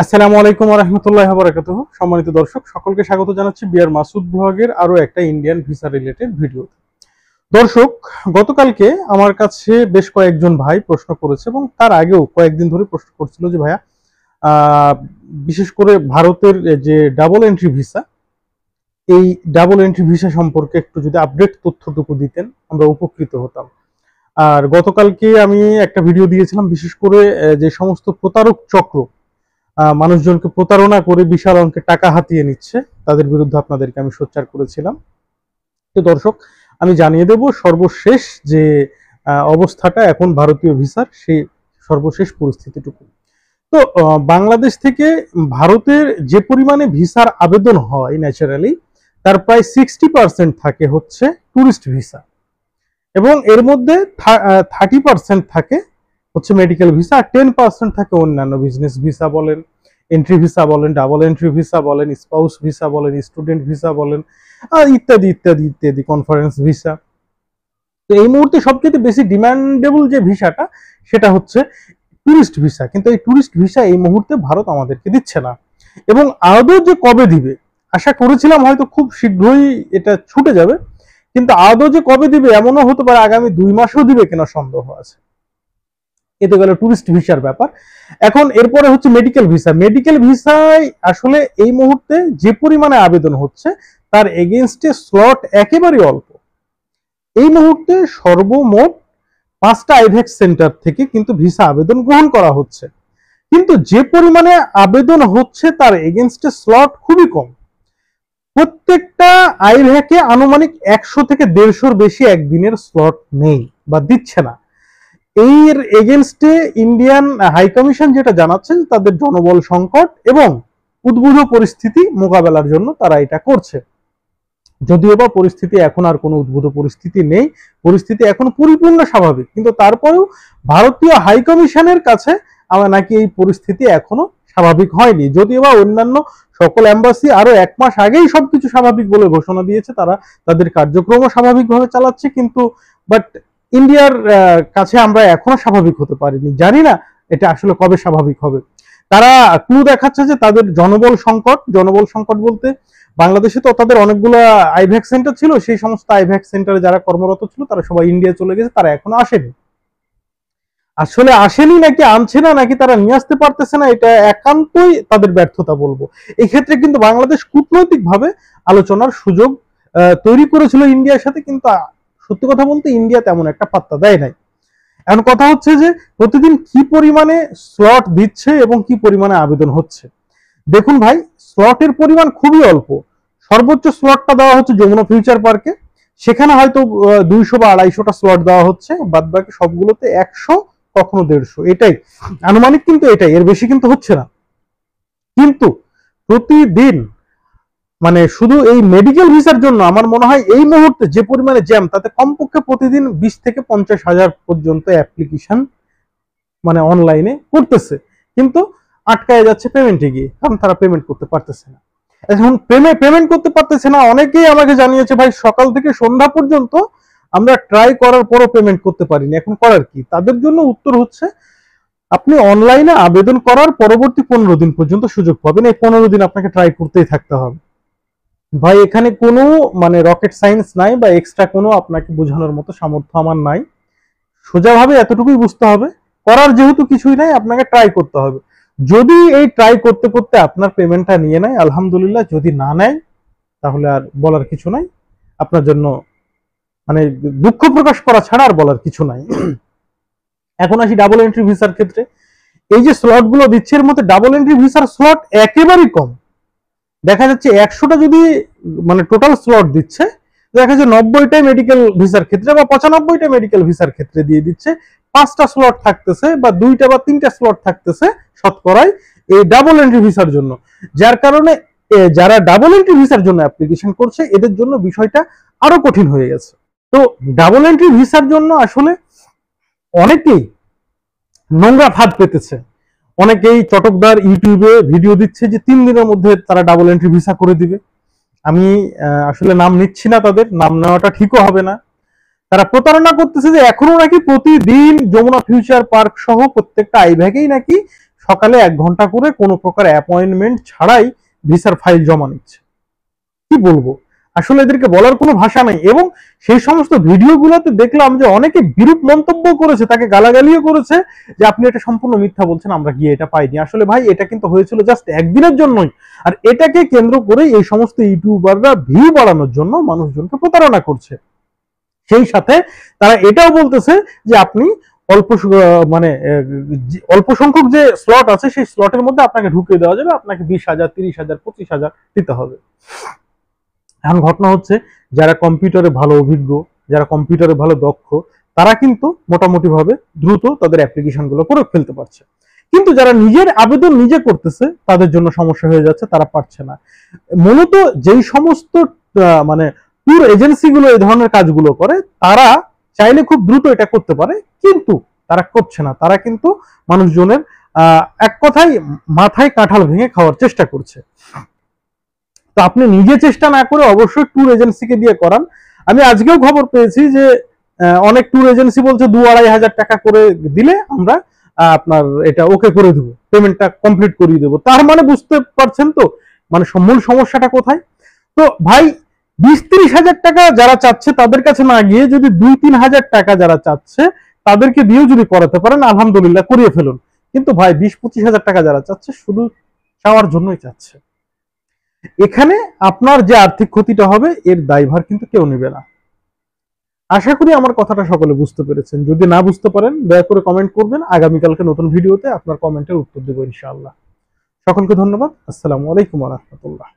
আসসালামু আলাইকুম ওয়া রাহমাতুল্লাহি ওয়া বারাকাতুহু। সম্মানিত দর্শক সকলকে স্বাগত জানাচ্ছি বিআর মাসুদ ব্লগের আরো একটা ইন্ডিয়ান ভিসা রিলেটেড ভিডিও। দর্শক, গতকালকে আমার কাছে বেশ কয়েকজন ভাই প্রশ্ন করেছে এবং তার আগেও কয়েকদিন ধরে প্রশ্ন করছিল যে ভাইয়া আহ, বিশেষ করে ভারতের যে ডাবল এন্ট্রি ভিসা, এই ডাবল এন্ট্রি ভিসা সম্পর্কে একটু যদি আপডেট তথ্যটুকু দিতেন আমরা উপকৃত হতাম। আর গতকালকে আমি একটা ভিডিও দিয়েছিলাম বিশেষ করে যে সমস্ত প্রতারক চক্র মানুষজনকে প্রতারণা করে বিশাল অঙ্কের টাকা হাতিয়ে নিচ্ছে তাদের বিরুদ্ধে আপনাদেরকে আমি সোচ্চার করেছিলাম। তো দর্শক, আমি জানিয়ে দেব সর্বশেষ যে অবস্থাটা এখন ভারতীয় ভিসার, সেই সর্বশেষ পরিস্থিতিটুকু। তো বাংলাদেশ থেকে ভারতের যে পরিমাণে ভিসার আবেদন হয় ন্যাচারালি, তার প্রায় 60% থাকে হচ্ছে ট্যুরিস্ট ভিসা এবং এর মধ্যে 30% থাকে হচ্ছে মেডিকেল ভিসা, আর 10% থাকে অন্যান্য বিজনেস ভিসা বলেন, এন্ট্রি ভিসা বলেন, ডাবল এন্ট্রি ভিসা বলেন, স্পাউস ভিসা বলেন, স্টুডেন্ট ভিসা বলেন, আর ইত্যাদি ইত্যাদি ইত্যাদি, কনফারেন্স ভিসা। তো এই মুহূর্তে সবচেয়ে বেশি ডিমান্ডেবল যে ভিসাটা সেটা হচ্ছে ট্যুরিস্ট ভিসা, কিন্তু এই ট্যুরিস্ট ভিসা এই মুহূর্তে ভারত আমাদেরকে দিচ্ছে না। এবং আদৌ যে কবে দিবে, আশা করেছিলাম হয়তো খুব শীঘ্রই এটা ছুটে যাবে, কিন্তু আদৌ যে কবে দিবে এমনও হতে পারে আগামী 2 মাসেও দিবে কিনা সন্দেহ আছে। এতে গেল ট্যুরিস্ট ভিসার ব্যাপার। এখন এরপরে হচ্ছে মেডিকেল ভিসা। মেডিকেল ভিসায় আসলে এই মুহূর্তে যে পরিমাণে আবেদন হচ্ছে তার এগেইনস্টে স্লট একেবারে অল্প। এই মুহূর্তে সর্বমোট 5টা আইভ্যাক্স সেন্টার থেকে কিন্তু ভিসা আবেদন গ্রহণ করা হচ্ছে, কিন্তু যে পরিমাণে আবেদন হচ্ছে তার এগেইনস্টে স্লট খুবই কম। প্রত্যেকটা আইভ্যাকে আনুমানিক 100 থেকে 150-র বেশি একদিনের স্লট নেই বা দিচ্ছে না। এর এগেনস্টে ইন্ডিয়ান হাই কমিশন যেটা জানাচ্ছে তাদের জনবল সংকট এবং উদ্বুদ্ধ পরিস্থিতি মোকাবেলার জন্য তারা এটা করছে। যদিও বা পরিস্থিতি এখন আর কোনো উদ্বুদ্ধ পরিস্থিতি নেই, পরিস্থিতি এখন পরিপূর্ণ স্বাভাবিক, কিন্তু তারপরেও ভারতীয় হাই কমিশনের কাছে আমার নাকি এই পরিস্থিতি এখনো স্বাভাবিক হয়নি। যদিও বা অন্যান্য সকল এম্বাসি আরো 1 মাস আগেই সবকিছু স্বাভাবিক বলে ঘোষণা দিয়েছে, তারা তাদের কার্যক্রমও স্বাভাবিকভাবে চালাচ্ছে, কিন্তু বাট ইন্ডিয়ার কাছে আমরা এখনো স্বাভাবিক হতে পারিনি। জানি না এটা আসলে কবে স্বাভাবিক হবে। তারা ক্লু দেখাচ্ছে যে তাদের জনবল সংকট, জনবল সংকট বলতে বাংলাদেশে তো তাদের অনেকগুলো আইভ্যাক সেন্টার ছিল, সেই সমস্ত আইভ্যাক সেন্টারে যারা কর্মরত ছিল তারা সবাই ইন্ডিয়া চলে গেছে, তারা এখনো আসেনি। আসলে আসেনি নাকি আনছে না, নাকি তারা নিয়ে আসতে পারতেছে না, এটা একান্তই তাদের ব্যর্থতা বলবো। এই ক্ষেত্রে কিন্তু বাংলাদেশ কূটনৈতিকভাবে আলোচনার সুযোগ তৈরি করেছিল ইন্ডিয়ার সাথে, কিন্তু সত্যি কথা বলতে ইন্ডিয়া তেমন একটা পাত্তা দেয় নাই। এখন কথা হচ্ছে যে প্রতিদিন কি পরিমাণে স্লট দিচ্ছে এবং কি পরিমাণে আবেদন হচ্ছে। দেখুন ভাই, স্লটের পরিমাণ খুবই অল্প। সর্বোচ্চ স্লটটা দেওয়া হচ্ছে যমুনা ফিউচার পার্কে, সেখানে হয়তো 200 বা 250টা স্লট দেওয়া হচ্ছে, বাদ বাকি সবগুলোতে 100, কখনো 150, এটাই আনুমানিক, কিন্তু এটাই, এর বেশি কিন্তু হচ্ছে না। কিন্তু প্রতিদিন মানে শুধু এই মেডিকেল ভিসার জন্য আমার মনে হয় এই মুহূর্তে যে পরিমাণে জ্যাম, তাতে কমপক্ষে প্রতিদিন 20 থেকে 50 হাজার পর্যন্ত অ্যাপ্লিকেশন মানে অনলাইনে করতেছে, কিন্তু আটকায় যাচ্ছে পেমেন্টে গিয়ে, কারণ তারা পেমেন্ট করতে পারতেছে না। এখন পেমেন্ট করতে পারতেছে না, অনেকেই আমাকে জানিয়েছে ভাই সকাল থেকে সন্ধ্যা পর্যন্ত আমরা ট্রাই করার পরও পেমেন্ট করতে পারিনি, এখন করার কি? তাদের জন্য উত্তর হচ্ছে আপনি অনলাইনে আবেদন করার পরবর্তী 15 দিন পর্যন্ত সুযোগ পাবেন। এই 15 দিন আপনাকে ট্রাই করতেই থাকতে হবে। ভাই এখানে কোনো মানে রকেট সায়েন্স নাই বা এক্সট্রা কোনো আপনাকে বোঝানোর মতো সামর্থ্য আমার নাই। সোজাভাবে এতটুকুই বুঝতে হবে, করার যেহেতু কিছুই নাই আপনাকে ট্রাই করতে হবে। যদি এই ট্রাই করতে করতে আপনার পেমেন্টটা নিয়ে নেয় আলহামদুলিল্লাহ, যদি না নেয় তাহলে আর বলার কিছু নাই। আপনার জন্য মানে দুঃখ প্রকাশ করা ছাড়া আর বলার কিছু নাই। এখন আসি ডাবল এন্ট্রি ভিসার ক্ষেত্রে। এই যে স্লট গুলো দিচ্ছে এর মধ্যে ডাবল এন্ট্রি ভিসার স্লট একেবারেই কম। দেখা যাচ্ছে 100টা যদি মানে টোটাল স্লট দিচ্ছে, দেখা যাচ্ছে 90টাই মেডিকেল ভিসার ক্ষেত্রে বা 95টা মেডিকেল ভিসার ক্ষেত্রে দিয়ে দিচ্ছে। 5টা স্লট থাকতেছে বা 2টা বা 3টা স্লট থাকতেছে শতকরাই এই ডাবল এন্ট্রি ভিসার জন্য, যার কারণে যারা ডাবল এন্ট্রি ভিসার জন্য অ্যাপ্লিকেশন করছে এদের জন্য বিষয়টা আরো কঠিন হয়ে গেছে। তো ডাবল এন্ট্রি ভিসার জন্য আসলে অনেকেই নোংরা ফাঁদ পেতেছে। অনেকেই চটকদার ইউটিউবে ভিডিও দিচ্ছে যে 3 দিনের মধ্যে তারা ডাবল এন্ট্রি ভিসা করে দিবে। আমি আসলে নাম নিচ্ছি না, তাদের নাম নেওয়াটা ঠিকও হবে না। তারা প্রতারণা করতেছে যে এখনো নাকি প্রতিদিন যমুনা ফিউচার পার্ক সহ প্রত্যেকটা আইভ্যাগেই নাকি সকালে 1 ঘন্টা করে কোনো প্রকার অ্যাপয়েন্টমেন্ট ছাড়াই ভিসার ফাইল জমা নিচ্ছে। কি বলবো, আসলে এদেরকে বলার কোনো ভাষা নাই। এবং সেই সমস্ত ভিডিওগুলোতে দেখলাম যে অনেকে বিরূপ মন্তব্য করেছে, তাকে গালাগালিও করেছে যে আপনি এটা সম্পূর্ণ মিথ্যা বলছেন, আমরা গিয়ে এটা পাইনি। আসলে ভাই এটা কিন্তু হয়েছিল জাস্ট একদিনের জন্যই, আর এটাকে কেন্দ্র করে এই সমস্ত ইউটিউবাররা ভিউ বাড়ানোর জন্য মানুষজনকে প্রতারণা করছে। সেই সাথে তারা এটাও বলতেছে যে আপনি মানে অল্প সংখ্যক যে স্লট আছে সেই স্লটের মধ্যে আপনাকে ঢুকিয়ে দেওয়া যাবে, আপনাকে 20,000, 30,000, 25,000 দিতে হবে। এখন ঘটনা হচ্ছে যারা কম্পিউটারে ভালো অভিজ্ঞ, যারা কম্পিউটারে ভালো দক্ষ, তারা কিন্তু মোটামুটি ভাবে দ্রুত তাদের অ্যাপ্লিকেশন গুলো করে ফেলতে পারছে। কিন্তু যারা নিজের আবেদন নিজে করতেছে তাদের জন্য সমস্যা হয়ে যাচ্ছে, তারা পারছে না। মূলত যেই সমস্ত মানে ট্যুর এজেন্সি গুলো এই ধরনের কাজগুলো করে, তারা চাইলে খুব দ্রুত এটা করতে পারে, কিন্তু তারা করছে না। তারা কিন্তু মানুষজনের এক কথায় মাথায় কাঁঠাল ভেঙে খাওয়ার চেষ্টা করছে। তো আপনি নিজে চেষ্টা না করে অবশ্যই ট্যুর এজেন্সিকে দিয়ে করান। আমি আজকেও খবর পেয়েছি যে অনেক ট্যুর এজেন্সি বলছে 2-2,500 টাকা করে দিলে আমরা আপনার এটা ওকে করে দেবো, পেমেন্টটা কমপ্লিট করিয়ে দেবো। তার মানে বুঝতে পারছেন তো মানে মূল সমস্যাটা কোথায়। তো ভাই 20-30 হাজার টাকা যারা চাচ্ছে তাদের কাছে না গিয়ে যদি 2-3 হাজার টাকা যারা চাচ্ছে তাদেরকে দিয়েও যদি করাতে পারেন আলহামদুলিল্লাহ, করিয়ে ফেলুন। কিন্তু ভাই 20-25 হাজার টাকা যারা চাচ্ছে শুধু চাওয়ার জন্যই চাচ্ছে, এখানে আপনার যে আর্থিক ক্ষতিটা হবে এর দায়ভার কিন্তু কেউ নেবে না। আশা করি আমার কথাটা সকলে বুঝতে পেরেছেন। যদি না বুঝতে পারেন দয়া করে কমেন্ট করবেন, আগামীকালকে নতুন ভিডিওতে আপনার কমেন্টের উত্তর দেবো ইনশাআল্লাহ। সকলকে ধন্যবাদ। আসসালামু আলাইকুম ওয়া রাহমাতুল্লাহ।